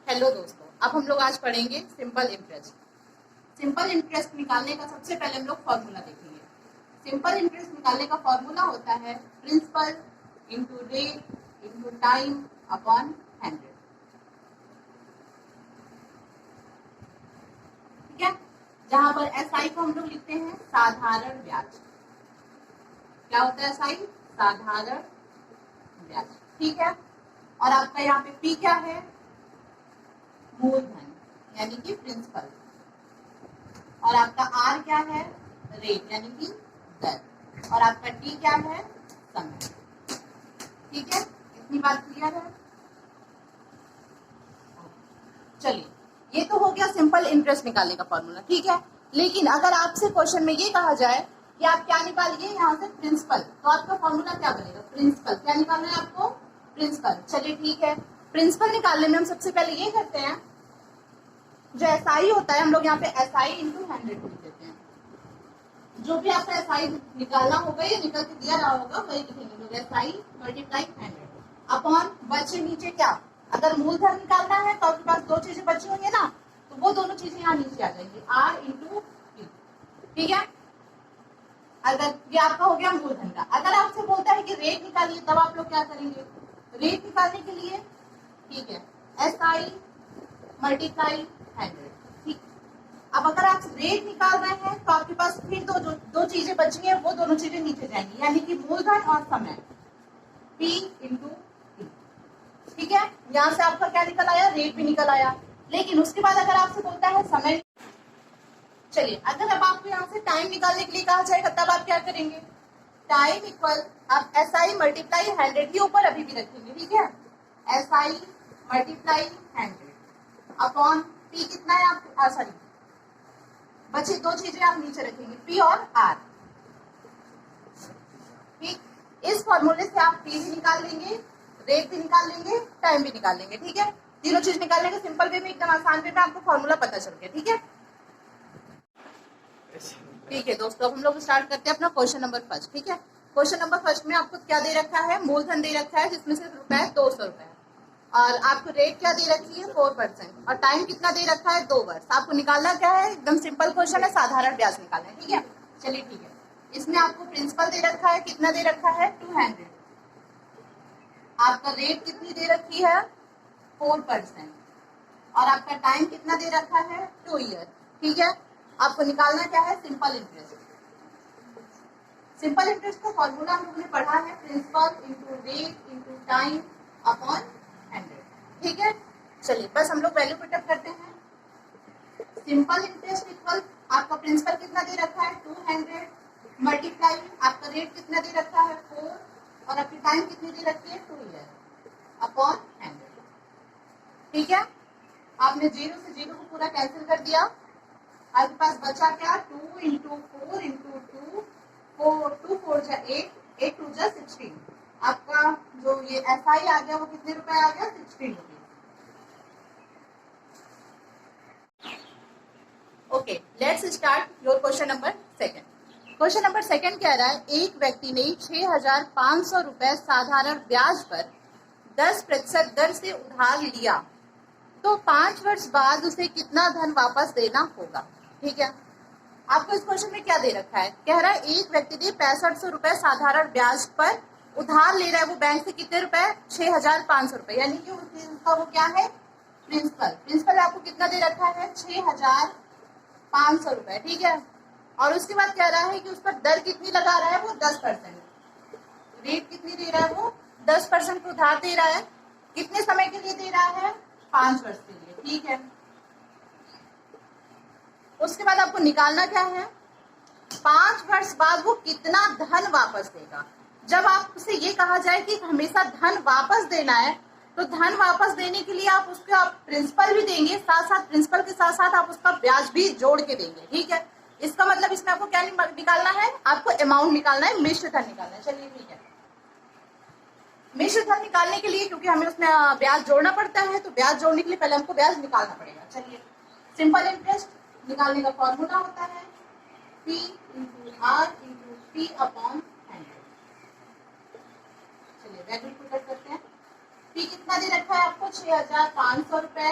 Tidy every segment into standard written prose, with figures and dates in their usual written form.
Hello दोस्तों, अब हम लोग आज पढ़ेंगे सिंपल इंटरेस्ट। सिंपल इंटरेस्ट निकालने का सबसे पहले हम लोग फॉर्मूला देखेंगे। सिंपल इंटरेस्ट निकालने का फॉर्मूला होता है principal into rate into time upon 100। ठीक है, जहां पर एसआई को हम लोग लिखते हैं साधारण ब्याज। क्या होता है एसआई? साधारण ब्याज। ठीक है, और आपका यहाँ पे पी क्या है? मूलधन यानी कि प्रिंसिपल। और आपका आर क्या है? रेट यानी कि दर। और आपका टी क्या है? समय। ठीक है, इतनी बात क्लियर है? चलिए, ये तो हो गया सिंपल इंटरेस्ट निकालने का फॉर्मूला। ठीक है, लेकिन अगर आपसे क्वेश्चन में ये कहा जाए कि आप क्या निकालिए यहाँ से प्रिंसिपल, तो आपका फॉर्मूला क्या बनेगा? प्रिंसिपल। क्या निकालना है आपको? प्रिंसिपल। चलिए ठीक है, प्रिंसिपल निकालने में हम सबसे पहले ये करते हैं, जो एसआई होता है हम लोग यहाँ पे एसआई इंटू 100 लिख देते हैं। जो भी आपका एसआई निकालना होगा या निकल के दिया रहा होगा वही लिखेंगे लोग, एसआई मल्टीप्लाई 100 अपॉन बचे नीचे क्या? अगर मूलधन निकालना है तो आपके पास दो चीजें बची होंगी ना, तो वो दोनों चीजें यहाँ नीचे आ जाएंगी, आर इंटू पी। ठीक है, अगर ये आपका हो गया मूलधन का। अगर आपसे बोलता है कि रेट निकालिए, तब आप लोग क्या करेंगे? रेट निकालने के लिए ठीक है एसआई मल्टीप्लाई 100। ठीक, अब अगर आप रेट निकाल रहे हैं तो आपके पास फिर दो चीजें बची हैं, वो दोनों चीजें नीचे जाएंगी, यानी कि मूलधन और समय, P इंटू टी। ठीक है, यहां से आपका क्या निकल आया? रेट भी निकल आया। लेकिन उसके बाद अगर आपसे बोलता है समय, चलिए अगर अब आपको यहाँ से टाइम निकालने के लिए कहा जाएगा, तब आप क्या करेंगे? टाइम इक्वल आप एस आई मल्टीप्लाई 100 ही ऊपर अभी भी रखेंगे। ठीक है, S I multiply 100 upon P कितना है आप, सॉरी बची दो चीजें आप नीचे रखेंगे, पी और आर। ठीक, इस फॉर्मूले से आप पी भी निकाल लेंगे, रेट भी निकाल लेंगे, टाइम भी निकाल लेंगे। ठीक है, तीनों चीज निकालने के सिंपल वे में, एकदम आसान वे में आपको फॉर्मूला पता चल गया। ठीक है, ठीक है दोस्तों, अब हम लोग स्टार्ट करते हैं अपना क्वेश्चन नंबर फर्स्ट। ठीक है, क्वेश्चन नंबर फर्स्ट में आपको क्या दे रखा है? मूलधन दे रखा है, जिसमें से रुपए 200 रुपए, और आपको रेट क्या दे रखी है? 4%, और टाइम कितना दे रखा है? 2 वर्ष। आपको निकालना क्या है? एकदम सिंपल क्वेश्चन है, साधारण ब्याज निकालना है। ठीक है, चलिए ठीक है, इसमें आपको प्रिंसिपल दे रखा है, कितना दे रखा है? 200। आपका रेट कितनी दे रखी है? 4%, और आपका टाइम कितना दे रखा है? 2 ईयर। ठीक है, आपको निकालना क्या है? Simple interest. सिंपल इंटरेस्ट का फॉर्मूला हम लोगों ने पढ़ा है principal into rate into time upon 100। ठीक है, चलिए बस हम लोग वैल्यू पुटअप करते हैं। सिंपल इंटरेस्ट इक्वल आपका प्रिंसिपल कितना दे रखा है? 200 मल्टीप्लाई आपका रेट कितना दे रखा है? 4, और आपकी टाइम कितनी दे रखी है? 2 ईयर अपॉन 100। ठीक है, आपने 0 से 0 को पूरा कैंसिल कर दिया, आपके पास बचा क्या? 2 इंटू 4 इंटू 2, 2 4 जा 8, 8 2 जा 16। आपका जो ये एसआई आ गया वो कितने रुपए आ गया? 16 rupees. Okay, let's start your question number second. Question number second कह रहा है, एक व्यक्ति ने 6,500 रुपए साधारण ब्याज पर 10% दर से उधार लिया, तो 5 वर्ष बाद उसे कितना धन वापस देना होगा? ठीक है, आपको इस क्वेश्चन में क्या दे रखा है? कह रहा है एक व्यक्ति ने 6500 रुपए साधारण ब्याज पर उधार ले रहा है, वो बैंक से कितने रुपए? 6,500 रुपए, यानी कि उसका वो क्या है? प्रिंसिपल। प्रिंसिपल आपको कितना दे रखा है? 6,500 रुपए। ठीक है, और उसके बाद कह रहा है कि उस पर दर कितनी लगा रहा है? वो 10%। रेट कितनी दे रहा है? वो 10% को उधार दे रहा है। कितने समय के लिए दे रहा है? 5 वर्ष के लिए। ठीक है, उसके बाद आपको निकालना क्या है? 5 वर्ष बाद वो कितना धन वापस देगा। जब आपसे ये कहा जाए कि हमेशा धन वापस देना है, तो धन वापस देने के लिए आप उसका प्रिंसिपल भी देंगे, साथ साथ प्रिंसिपल के साथ साथ आप उसका ब्याज भी जोड़ के देंगे। ठीक है, इसका मतलब इसमें आपको क्या निकालना है? आपको अमाउंट निकालना है, मिश्र धन निकालना है। चलिए ठीक है, मिश्र धन निकालने के लिए, क्योंकि हमें उसमें ब्याज जोड़ना पड़ता है, तो ब्याज जोड़ने के लिए पहले हमको ब्याज निकालना पड़ेगा। चलिए, सिंपल इंटरेस्ट निकालने का फॉर्मूला होता है P into R into T upon 100। चलिए वैल्यू पुट करते हैं। P कितना दे रखा है आपको? 6,500 रुपए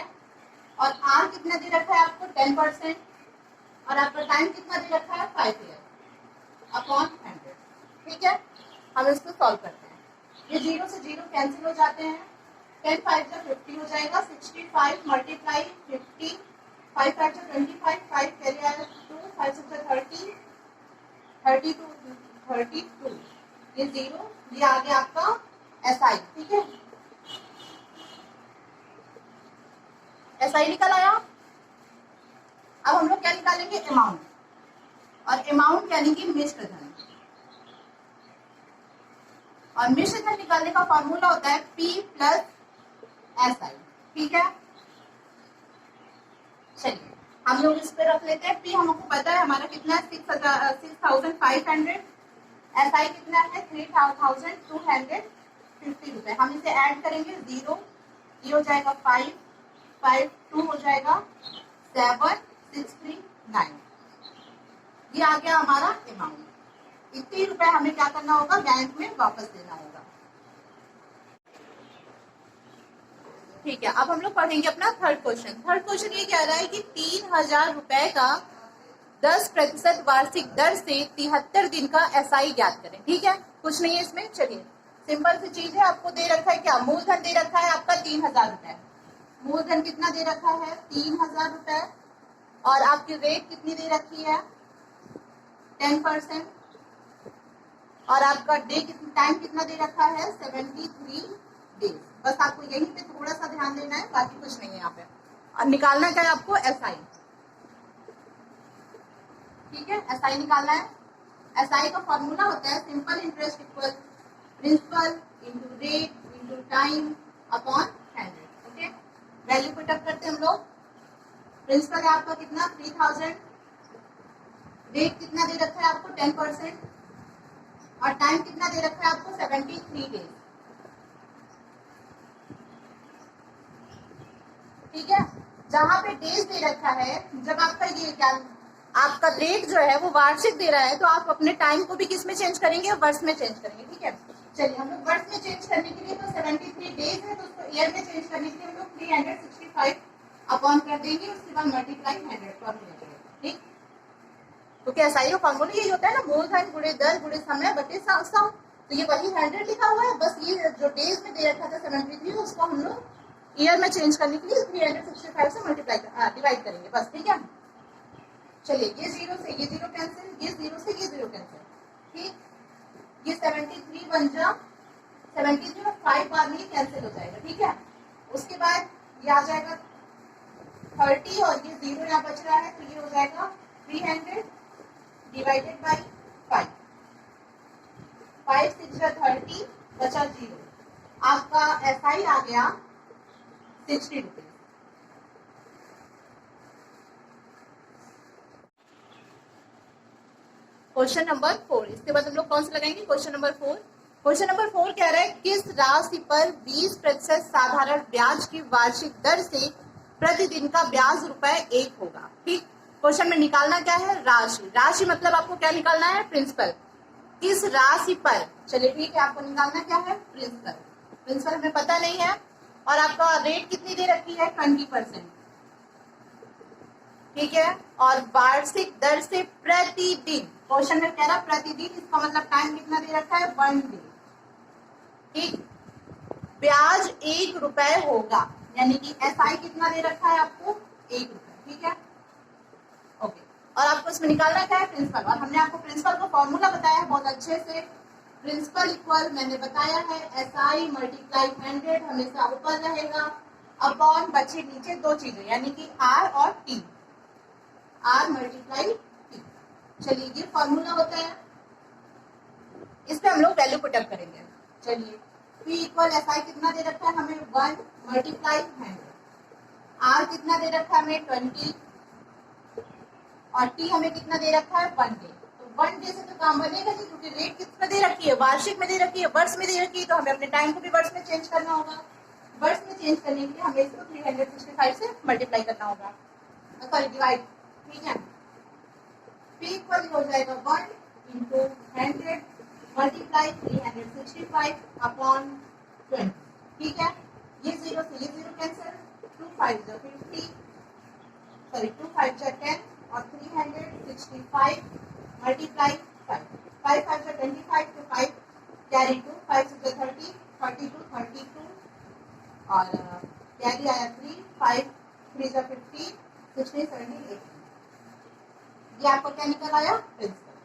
और आर कितना दे रखा है आपको 10%, और आपका टाइम कितना दे रखा है 5 ईयर अपॉन 100। ठीक है, हम इसको सॉल्व करते हैं। ये 0 से 0 कैंसिल हो जाते हैं, 10 5 जो 50 हो जाएगा, 65 मल्टीप्लाई 50, 5 5 जो 25, 5 कैरी आएगा 2, 5 6 जो 30, 32, ये 0, ये आ गया आपका SI। ठीक है, SI निकल आया। अब हम लोग क्या निकालेंगे, अमाउंट, और अमाउंट यानी कि मिश्र धन, और मिश्र धन निकालने का फॉर्मूला होता है P प्लस SI। ठीक है, चलिए हम लोग इस पे रख लेते हैं। P हमको पता है हमारा कितना है 6,500, SI कितना है 3,250 रुपए। हम इसे ऐड करेंगे, 0 ये हो जाएगा 5 5 2 हो जाएगा 7 6 3 9, ये आ गया हमारा अमाउंट। इतने रुपए हमें क्या करना होगा, बैंक में वापस देना होगा। ठीक है, अब हम लोग पढ़ेंगे अपना थर्ड क्वेश्चन। थर्ड क्वेश्चन ये कह रहा है कि 3,000 रुपए का 10% वार्षिक दर से 73 दिन का SI ज्ञात करें। ठीक है, कुछ नहीं है इसमें, चलिए सिंपल सी चीज है। आपको दे रखा है क्या, मूलधन दे रखा है आपका 3,000 रुपए। मूलधन कितना दे रखा है 3,000 रुपए, और आपकी रेट कितनी दे रखी है 10%, और आपका टाइम कितना दे रखा है 73 डेज। बस आपको यहीं पे थोड़ा सा ध्यान देना है, बाकी कुछ नहीं है यहाँ पे। और निकालना क्या है आपको, SI। ठीक है, SI निकालना है। SI का फॉर्मूला होता है simple interest equal principal into rate into time upon 100। Okay, value put up करते हैं हम लोग। प्रिंसिपल है आपका कितना 3,000, रेट कितना दे रखा है आपको 10%, और टाइम कितना दे रखा है आपको 73 डेज। ठीक है, जहां पे डेज दे रखा है, जब आपका ये क्या आपका रेट जो है वो वार्षिक दे रहा है, तो आप अपने टाइम को भी किस में चेंज करेंगे, वर्ष में चेंज करेंगे। ठीक है, चलिए हम लोग वर्ष में चेंज करने के लिए, तो 73 डेज है तो उसको ईयर में चेंज करने के लिए हम लोग 365 अपॉन कर देंगे, उसके बाद मल्टीप्लाई 100 फॉर्मूला। ठीक, तो क्या SI का फॉर्मूला यही होता है ना, मूलधन गुणे दर गुणे समय बटे सम। तो ये वही 100 लिखा हुआ है, बस ये जो डेज में दे रखा था 73, उसको हम लोग ईयर में चेंज करने के लिए 365 से मल्टीप्लाई डिवाइड करेंगे बस। ठीक है, चलिए ये 0 से ये 0 कैंसिल, ये 0 से ये 0 कैंसिल। ठीक, ये 73 बन जा 73 और 5 बार में कैंसिल हो जाएगा। ठीक है, उसके बाद ये आ जाएगा 30, और ये 0 यहाँ बच रहा है, तो ये हो जाएगा 300 डिवाइडेड बाई 5, 5 6 30 बचा 0। आपका SI आ गया 60 रुपीज। क्वेश्चन नंबर 4, इसके बाद हम लोग कौन सा लगाएंगे, क्वेश्चन नंबर 4। क्वेश्चन नंबर 4 कह रहा है किस राशि पर 20% साधारण ब्याज की वार्षिक दर से प्रतिदिन का ब्याज ₹1 होगा। ठीक, क्वेश्चन में निकालना क्या है, राशि। राशि मतलब आपको क्या निकालना है, प्रिंसिपल। किस राशि पर, चलिए ठीक है, आपको निकालना क्या है, प्रिंसिपल। प्रिंसिपल हमें पता नहीं है, और आपका रेट कितनी दे रखी है 20%। ठीक है, और वार्षिक दर से प्रतिदिन, क्वेश्चन में कह रहा प्रतिदिन, इसका मतलब टाइम कितना दे रखा है 1 डे। ठीक, ब्याज ₹1 होगा, यानी कि SI कितना दे रखा है आपको ₹1। ठीक है, ओके, और आपको इसमें निकालना क्या है, प्रिंसिपल। और हमने आपको प्रिंसिपल का फॉर्मूला बताया है बहुत अच्छे से। प्रिंसिपल इक्वल मैंने बताया है SI मल्टीप्लाई 100 हमेशा ऊपर रहेगा, अपॉन बचे नीचे दो चीजें, यानी कि R और T, R मल्टीप्लाई T। चलिए ये फॉर्मूला होता है, इस पे हम लोग वैल्यू पुटअप करेंगे। चलिए P इक्वल SI कितना दे रखा है हमें 1 मल्टीप्लाई 100, R कितना दे रखा है हमें 20, और T हमें कितना दे रखा है 1 डे। तो 1 डे से तो काम बनेगा नहीं, क्योंकि रेट कितना दे रखी है, वार्षिक में दे रखी है, वर्ष में दे रखी है, तो हमें अपने टाइम को भी वर्ष में चेंज करना होगा। वर्ष में चेंज करने के लिए हमें इसको 365 से मल्टीप्लाई करना होगा, सॉरी डिवाइड। ठीक है, P इक्वल हो जाएगा 1 इंटू 100 मल्टीप्लाई 365 अपॉन 20। ठीक है, ये 0 से ये 0 कैंसिल, 2 5 50, सॉरी 2 5 जा 10 और 365 मल्टीप्लाई 5 5 5 जा 25 तो 5 कैरी 2 5 6 जा 30 32 और कैरी आया 3 5 3 जा 15 16 17 18 ये आपको क्या निकल आया प्रिंसिपल।